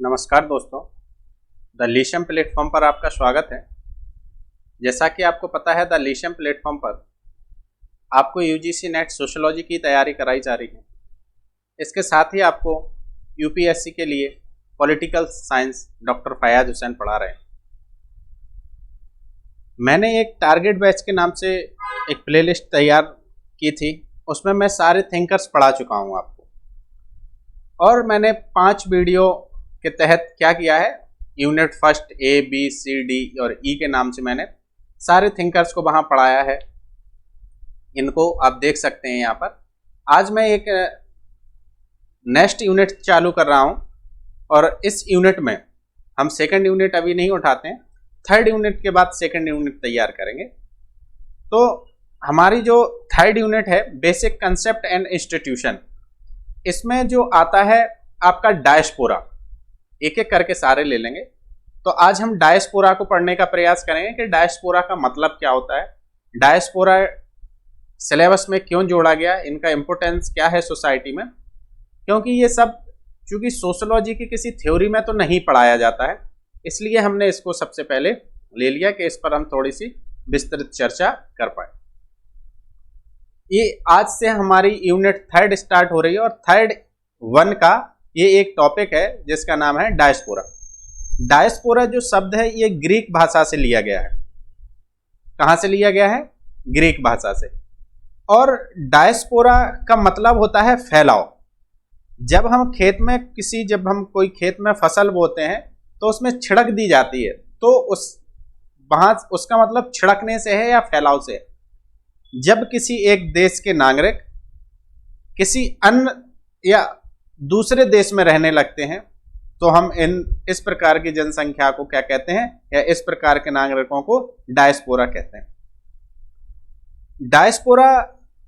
नमस्कार दोस्तों, the लीशम platform पर आपका स्वागत है। जैसा कि आपको पता है, द लीशम प्लेटफॉर्म पर आपको यूजीसी नेट सोशियोलॉजी की तैयारी कराई जा रही है। इसके साथ ही आपको यूपीएससी के लिए political science doctor Fayaz Hussain पढ़ा रहे हैं। मैंने एक टारगेट बैच के नाम से एक प्लेलिस्ट तैयार की थी, उसमें मैं सारे थिंकर्स पढ़ा चुका हूँ आपको, और मैंने 5 वीडियो के तहत क्या किया है, unit first A B C D और ई के नाम से मैंने सारे थिंकर्स को वहाँ पढ़ाया है। इनको आप देख सकते हैं यहाँ पर। आज मैं एक नेक्स्ट यूनिट चालू कर रहा हूँ, और इस यूनिट में हम सेकंड यूनिट अभी नहीं उठाते हैं, थर्ड यूनिट के बाद सेकंड यूनिट तैयार करेंगे। तो हमारी जो थर्ड यूनिट है, बेसिक कंसेप्ट एंड इंस्टीट्यूशन, इसमें जो आता है आपका डायस्पोरा, एक एक करके सारे ले लेंगे। तो आज हम डायस्पोरा को पढ़ने का प्रयास करेंगे कि डायस्पोरा का मतलब क्या होता है, डायस्पोरा सिलेबस में क्यों जोड़ा गया, इनका इंपोर्टेंस क्या है सोसाइटी में। क्योंकि ये सब चूंकि सोशियोलॉजी की किसी थ्योरी में तो नहीं पढ़ाया जाता है, इसलिए हमने इसको सबसे पहले ले लिया कि इस पर हम थोड़ी सी विस्तृत चर्चा कर पाए। ये आज से हमारी यूनिट थर्ड स्टार्ट हो रही है, और थर्ड 1 का ये एक टॉपिक है जिसका नाम है डायस्पोरा। डायस्पोरा जो शब्द है, ये ग्रीक भाषा से लिया गया है। कहां से लिया गया है? ग्रीक भाषा से। और डायस्पोरा का मतलब होता है फैलाव। जब हम कोई खेत में फसल बोते हैं तो उसमें छिड़क दी जाती है, तो उसका मतलब छिड़कने से है या फैलाव से है। जब किसी एक देश के नागरिक किसी अन्य या दूसरे देश में रहने लगते हैं, तो हम इस प्रकार की जनसंख्या को क्या कहते हैं, या इस प्रकार के नागरिकों को डायस्पोरा कहते हैं। डायस्पोरा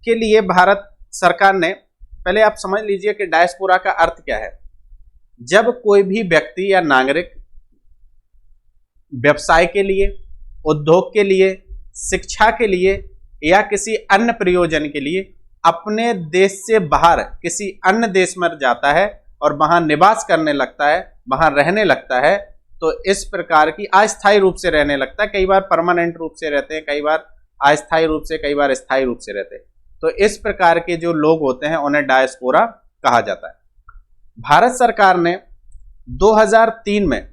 के लिए भारत सरकार ने, पहले आप समझ लीजिए कि डायस्पोरा का अर्थ क्या है। जब कोई भी व्यक्ति या नागरिक व्यवसाय के लिए, उद्योग के लिए, शिक्षा के लिए या किसी अन्य प्रयोजन के लिए अपने देश से बाहर किसी अन्य देश में जाता है और वहां निवास करने लगता है, वहां रहने लगता है, तो इस प्रकार की अस्थायी रूप से रहने लगता है। कई बार परमानेंट रूप से रहते हैं, कई बार अस्थायी रूप से, कई बार स्थायी रूप से रहते हैं। तो इस प्रकार के जो लोग होते हैं उन्हें डायस्पोरा कहा जाता है। भारत सरकार ने 2003 में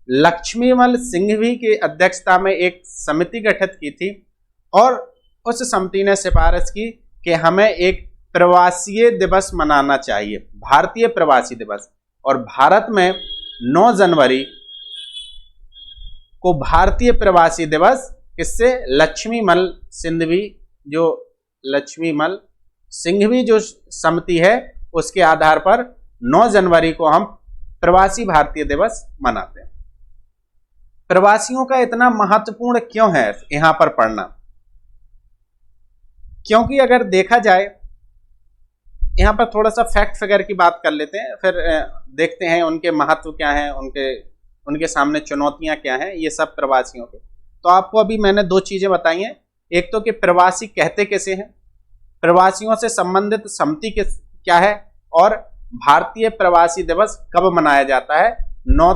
लक्ष्मीमल सिंघवी की अध्यक्षता में एक समिति गठित की थी, और उस समिति ने सिफारिश की कि हमें एक प्रवासी दिवस मनाना चाहिए, भारतीय प्रवासी दिवस। और भारत में 9 जनवरी को भारतीय प्रवासी दिवस किससे, लक्ष्मीमल सिंघवी जो समिति है उसके आधार पर 9 जनवरी को हम प्रवासी भारतीय दिवस मनाते हैं। प्रवासियों का इतना महत्वपूर्ण क्यों है यहां पर पढ़ना? क्योंकि अगर देखा जाए, यहां पर थोड़ा सा फैक्ट फिगर की बात कर लेते हैं, फिर देखते हैं उनके महत्व क्या है, उनके सामने चुनौतियां क्या हैं, ये सब प्रवासियों के। तो आपको अभी मैंने 2 चीजें बताई हैं। एक तो कि प्रवासी कहते कैसे हैं, प्रवासियों से संबंधित समिति क्या है, और भारतीय प्रवासी दिवस कब मनाया जाता है। 9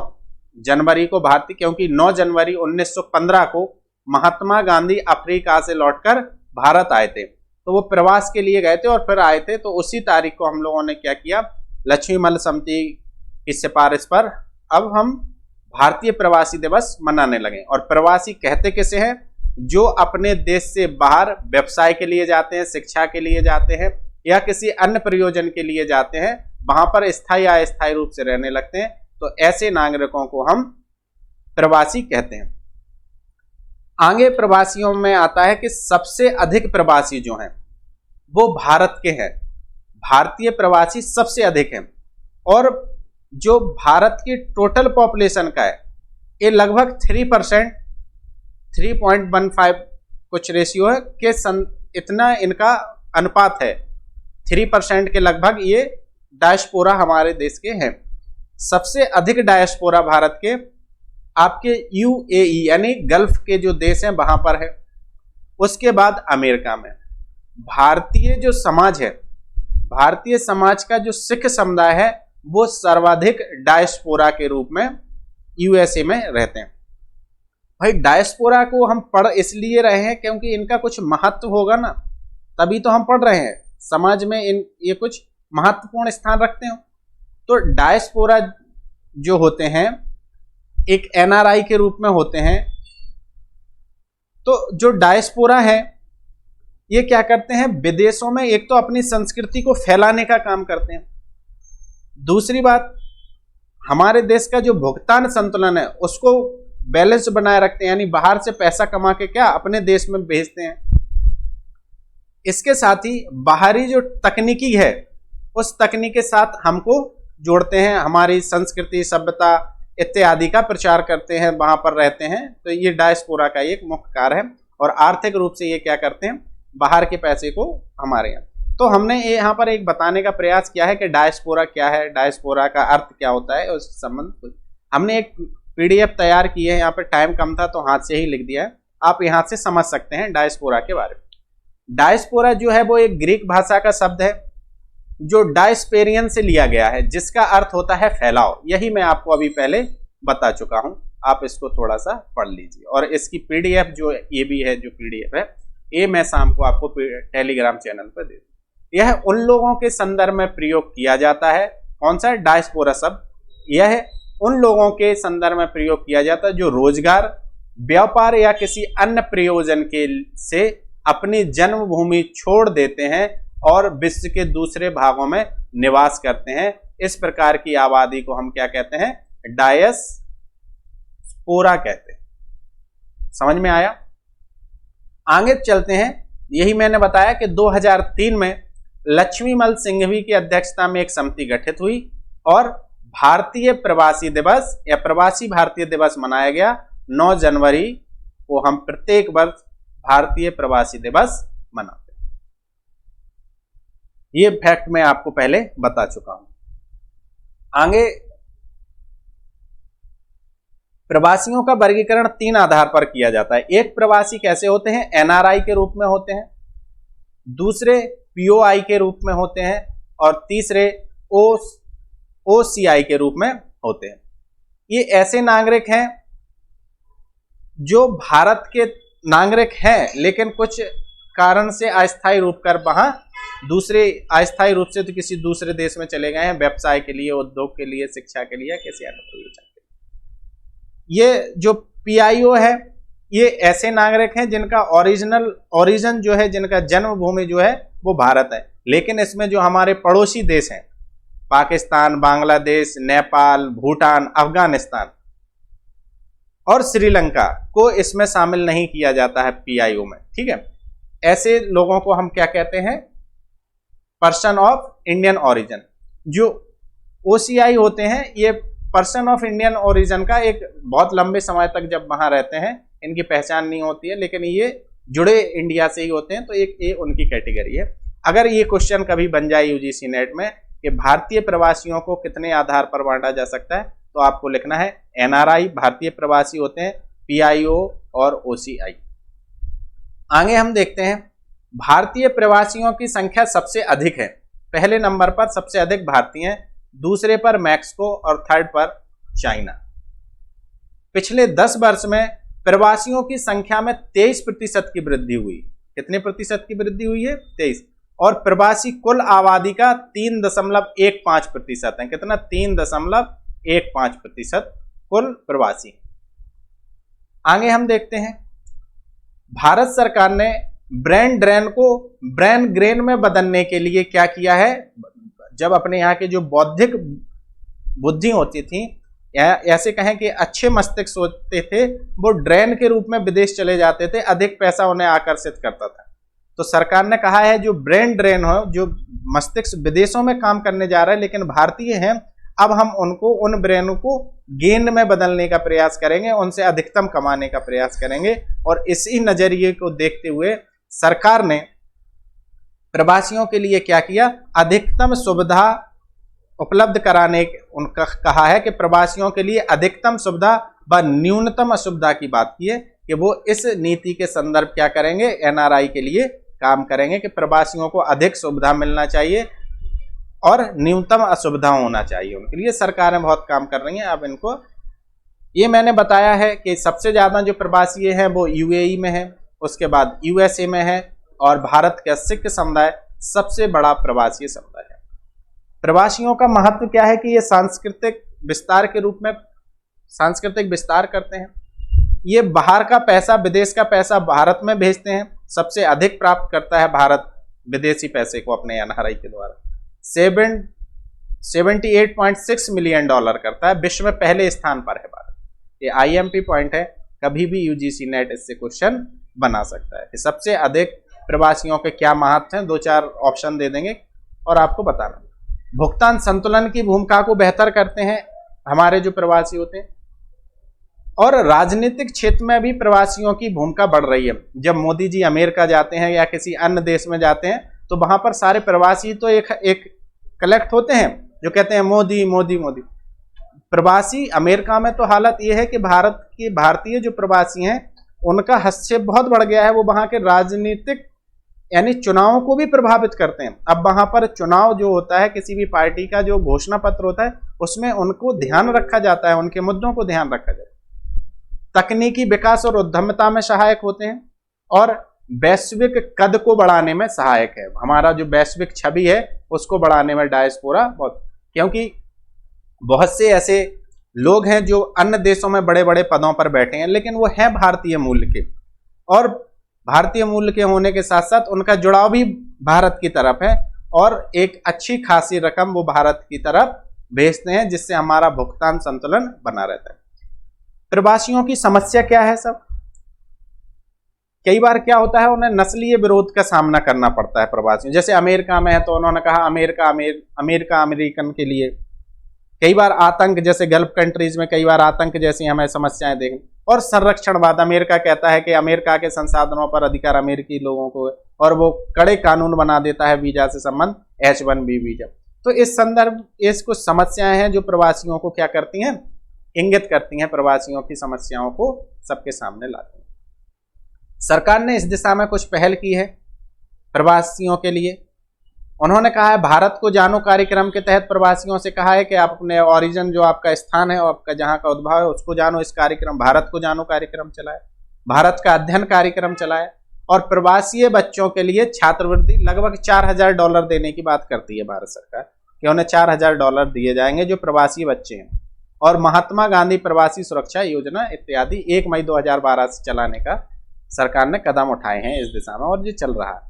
जनवरी को भारतीय, क्योंकि 9 जनवरी 1915 को महात्मा गांधी अफ्रीका से लौटकर भारत आए थे, तो वो प्रवास के लिए गए थे और फिर आए थे। तो उसी तारीख को हम लोगों ने क्या किया, लक्ष्मीमल समिति की सिफारिश पर अब हम भारतीय प्रवासी दिवस मनाने लगे। और प्रवासी कहते कैसे हैं, जो अपने देश से बाहर व्यवसाय के लिए जाते हैं, शिक्षा के लिए जाते हैं, या किसी अन्य प्रयोजन के लिए जाते हैं, वहां पर स्थायी या अस्थायी रूप से रहने लगते हैं, तो ऐसे नागरिकों को हम प्रवासी कहते हैं। आगे प्रवासियों में आता है कि सबसे अधिक प्रवासी जो हैं वो भारत के हैं। भारतीय प्रवासी सबसे अधिक हैं, और जो भारत की टोटल पॉपुलेशन का है, ये लगभग 3%, 3.15 कुछ रेशियो है कि इतना इनका अनुपात है। 3% के लगभग ये डायस्पोरा हमारे देश के हैं। सबसे अधिक डायस्पोरा भारत के आपके यूएई यानी गल्फ के जो देश हैं वहां पर है। उसके बाद अमेरिका में। भारतीय जो समाज है, भारतीय समाज का जो सिख समुदाय है वो सर्वाधिक डायस्पोरा के रूप में यूएसए में रहते हैं। भाई डायस्पोरा को हम पढ़ इसलिए रहे हैं क्योंकि इनका कुछ महत्व होगा ना, तभी तो हम पढ़ रहे हैं, समाज में ये कुछ महत्वपूर्ण स्थान रखते हो। तो डायस्पोरा जो होते हैं एक एनआरआई के रूप में होते हैं। तो जो डायस्पोरा है ये क्या करते हैं, विदेशों में एक तो अपनी संस्कृति को फैलाने का काम करते हैं, दूसरी बात हमारे देश का जो भुगतान संतुलन है उसको बैलेंस बनाए रखते हैं, यानी बाहर से पैसा कमा के क्या अपने देश में भेजते हैं। इसके साथ ही बाहरी जो तकनीकी है उस तकनीक के साथ हमको जोड़ते हैं, हमारी संस्कृति सभ्यता इत्यादि का प्रचार करते हैं, वहां पर रहते हैं। तो ये डायस्पोरा का एक मुख्य कार्य है और आर्थिक रूप से ये क्या करते हैं, बाहर के पैसे को हमारे यहाँ। तो हमने ये यहाँ पर एक बताने का प्रयास किया है कि डायस्पोरा क्या है, डायस्पोरा का अर्थ क्या होता है, उस संबंध हमने एक पीडीएफ तैयार की है। यहाँ पे टाइम कम था तो हाथ से ही लिख दिया है, आप यहाँ से समझ सकते हैं डायस्पोरा के बारे में। डायस्पोरा जो है वो एक ग्रीक भाषा का शब्द है जो डायस्पेरियन से लिया गया है, जिसका अर्थ होता है फैलाव। यही मैं आपको अभी पहले बता चुका हूं, आप इसको थोड़ा सा पढ़ लीजिए। और इसकी पीडीएफ जो ये भी है, जो पीडीएफ है ये मैं शाम को आपको टेलीग्राम चैनल पर दे दूं। यह उन लोगों के संदर्भ में प्रयोग किया जाता है, कौन सा डायस्पोरा शब्द, यह उन लोगों के संदर्भ में प्रयोग किया जाता है जो रोजगार, व्यापार या किसी अन्य प्रयोजन के से अपनी जन्मभूमि छोड़ देते हैं और विश्व के दूसरे भागों में निवास करते हैं। इस प्रकार की आबादी को हम क्या कहते हैं, डायस्पोरा कहते हैं। समझ में आया? आगे चलते हैं। यही मैंने बताया कि 2003 में लक्ष्मीमल सिंघवी की अध्यक्षता में एक समिति गठित हुई और भारतीय प्रवासी दिवस या प्रवासी भारतीय दिवस मनाया गया। 9 जनवरी को हम प्रत्येक वर्ष भारतीय प्रवासी दिवस मनाते हैं। ये फैक्ट मैं आपको पहले बता चुका हूं। आगे प्रवासियों का वर्गीकरण 3 आधार पर किया जाता है। एक, प्रवासी कैसे होते हैं, एनआरआई के रूप में होते हैं, दूसरे पीओआई के रूप में होते हैं और तीसरे ओसीआई के रूप में होते हैं। ये ऐसे नागरिक हैं जो भारत के नागरिक हैं लेकिन कुछ कारण से अस्थायी रूप कर वहां दूसरे अस्थायी रूप से तो किसी दूसरे देश में चले गए हैं, व्यवसाय के लिए, उद्योग के लिए, शिक्षा के लिए, किसी अन्य प्रयोजन के लिए। ये जो पीआईओ है ये ऐसे नागरिक हैं जिनका ओरिजिन जो है, जिनका जन्मभूमि जो है वो भारत है, लेकिन इसमें जो हमारे पड़ोसी देश हैं पाकिस्तान, बांग्लादेश, नेपाल, भूटान, अफगानिस्तान और श्रीलंका को इसमें शामिल नहीं किया जाता है पीआईओ में। ठीक है, ऐसे लोगों को हम क्या कहते हैं, पर्सन ऑफ इंडियन ओरिजिन। जो ओसीआई होते हैं ये पर्सन ऑफ इंडियन ओरिजिन का एक बहुत लंबे समय तक जब वहां रहते हैं इनकी पहचान नहीं होती है, लेकिन ये जुड़े इंडिया से ही होते हैं, तो एक ये उनकी कैटेगरी है। अगर ये क्वेश्चन कभी बन जाए यूजीसी नेट में कि भारतीय प्रवासियों को कितने आधार पर बांटा जा सकता है, तो आपको लिखना है एनआरआई भारतीय प्रवासी होते हैं, पीआईओ और ओसीआई। आगे हम देखते हैं भारतीय प्रवासियों की संख्या सबसे अधिक है। पहले नंबर पर सबसे अधिक भारतीय हैं, दूसरे पर मैक्सिको और थर्ड पर चाइना। पिछले 10 वर्ष में प्रवासियों की संख्या में 23% की वृद्धि हुई। कितने प्रतिशत की वृद्धि हुई है? 23। और प्रवासी कुल आबादी का 3.15% है। कितना? 3.15% कुल प्रवासी। आगे हम देखते हैं भारत सरकार ने ब्रेन ड्रेन को ब्रेन ग्रेन में बदलने के लिए क्या किया है। जब अपने यहाँ के जो बौद्धिक बुद्धि होती थी या ऐसे कहें कि अच्छे मस्तिष्क होते थे, वो ड्रेन के रूप में विदेश चले जाते थे, अधिक पैसा उन्हें आकर्षित करता था। तो सरकार ने कहा है जो ब्रेन ड्रेन हो, जो मस्तिष्क विदेशों में काम करने जा रहा है लेकिन भारतीय हैं, अब हम उनको उन ब्रेन को गेन में बदलने का प्रयास करेंगे, उनसे अधिकतम कमाने का प्रयास करेंगे। और इसी नजरिए को देखते हुए सरकार ने प्रवासियों के लिए क्या किया, अधिकतम सुविधा उपलब्ध कराने उनका कहा है कि प्रवासियों के लिए अधिकतम सुविधा व न्यूनतम असुविधा की बात की है कि वो इस नीति के संदर्भ क्या करेंगे, एनआरआई के लिए काम करेंगे कि प्रवासियों को अधिक सुविधा मिलना चाहिए और न्यूनतम असुविधा होना चाहिए उनके लिए। सरकारें बहुत काम कर रही हैं। अब इनको ये मैंने बताया है कि सबसे ज्यादा जो प्रवासी हैं वो यूएई में है, उसके बाद यूएसए में है, और भारत का सिख समुदाय सबसे बड़ा प्रवासी समुदाय है। प्रवासियों का महत्व क्या है कि ये सांस्कृतिक विस्तार के रूप में सांस्कृतिक विस्तार करते हैं। ये बाहर का पैसा, विदेश का पैसा भारत में भेजते हैं। सबसे अधिक प्राप्त करता है भारत विदेशी पैसे को अपने एनआरआई के द्वारा। 78.6 मिलियन डॉलर करता है। विश्व में पहले स्थान पर है भारत। ये आईएमपी पॉइंट है, कभी भी यूजीसी नेट इससे क्वेश्चन बना सकता है। सबसे अधिक प्रवासियों के क्या महत्व हैं, 2-4 ऑप्शन दे देंगे और आपको बताना। भुगतान संतुलन की भूमिका को बेहतर करते हैं हमारे जो प्रवासी होते हैं, और राजनीतिक क्षेत्र में भी प्रवासियों की भूमिका बढ़ रही है। जब मोदी जी अमेरिका जाते हैं या किसी अन्य देश में जाते हैं तो वहां पर सारे प्रवासी तो एक कलेक्ट होते हैं जो कहते हैं मोदी मोदी मोदी। प्रवासी अमेरिका में तो हालत यह है कि भारतीय जो प्रवासी हैं उनका हस्तक्षेप बहुत बढ़ गया है। वो वहां के राजनीतिक यानी चुनावों को भी प्रभावित करते हैं। अब वहां पर चुनाव जो होता है, किसी भी पार्टी का जो घोषणा पत्र होता है, उसमें उनको ध्यान रखा जाता है, उनके मुद्दों को ध्यान रखा जाता है। तकनीकी विकास और उद्यमिता में सहायक होते हैं और वैश्विक कद को बढ़ाने में सहायक है। हमारा जो वैश्विक छवि है उसको बढ़ाने में डायस्पोरा बहुत, क्योंकि बहुत से ऐसे लोग हैं जो अन्य देशों में बड़े बड़े पदों पर बैठे हैं लेकिन वो हैं भारतीय मूल्य के, और भारतीय मूल्य के होने के साथ साथ उनका जुड़ाव भी भारत की तरफ है और एक अच्छी खासी रकम वो भारत की तरफ भेजते हैं, जिससे हमारा भुगतान संतुलन बना रहता है। प्रवासियों की समस्या क्या है सब? कई बार क्या होता है, उन्हें नस्लीय विरोध का सामना करना पड़ता है प्रवासियों। जैसे अमेरिका में है तो उन्होंने कहा अमेरिका अमेरिकन के लिए। कई बार आतंक, जैसे गल्फ कंट्रीज में कई बार आतंक जैसी हमें समस्याएं देखने। और संरक्षणवाद, अमेरिका कहता है कि अमेरिका के संसाधनों पर अधिकार अमेरिकी लोगों को है और वो कड़े कानून बना देता है वीजा से संबंध, H-1B वीजा। तो इस संदर्भ इस कुछ समस्याएं हैं जो प्रवासियों को क्या करती हैं, इंगित करती हैं, प्रवासियों की समस्याओं को सबके सामने लाती हैं। सरकार ने इस दिशा में कुछ पहल की है प्रवासियों के लिए। उन्होंने कहा है भारत को जानो कार्यक्रम के तहत प्रवासियों से कहा है कि आप अपने ओरिजिन, जो आपका स्थान है और आपका जहां का उद्भव है, उसको जानो। इस कार्यक्रम भारत को जानो कार्यक्रम चलाए, भारत का अध्ययन कार्यक्रम चलाए, और प्रवासी बच्चों के लिए छात्रवृत्ति लगभग $4000 देने की बात करती है भारत सरकार कि उन्हें $4000 दिए जाएंगे जो प्रवासी बच्चे हैं। और महात्मा गांधी प्रवासी सुरक्षा योजना इत्यादि 1 मई 2012 से चलाने का सरकार ने कदम उठाए हैं इस दिशा में, और ये चल रहा है।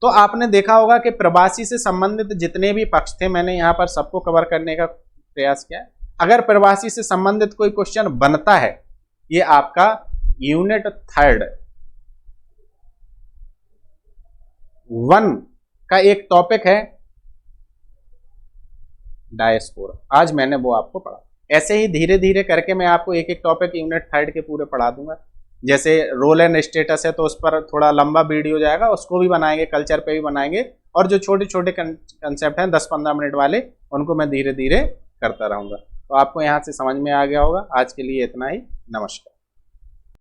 तो आपने देखा होगा कि प्रवासी से संबंधित जितने भी पक्ष थे, मैंने यहाँ पर सबको कवर करने का प्रयास किया। अगर प्रवासी से संबंधित कोई क्वेश्चन बनता है, ये आपका यूनिट 3 1 का एक टॉपिक है डायस्पोरा। आज मैंने वो आपको पढ़ा। ऐसे ही धीरे धीरे करके मैं आपको एक एक टॉपिक यूनिट 3 के पूरे पढ़ा दूंगा। जैसे रोल एंड स्टेटस है तो उस पर थोड़ा लंबा वीडियो जाएगा, उसको भी बनाएंगे, कल्चर पे भी बनाएंगे, और जो छोटे छोटे कंसेप्ट हैं 10-15 मिनट वाले, उनको मैं धीरे धीरे करता रहूंगा। तो आपको यहाँ से समझ में आ गया होगा। आज के लिए इतना ही। नमस्कार।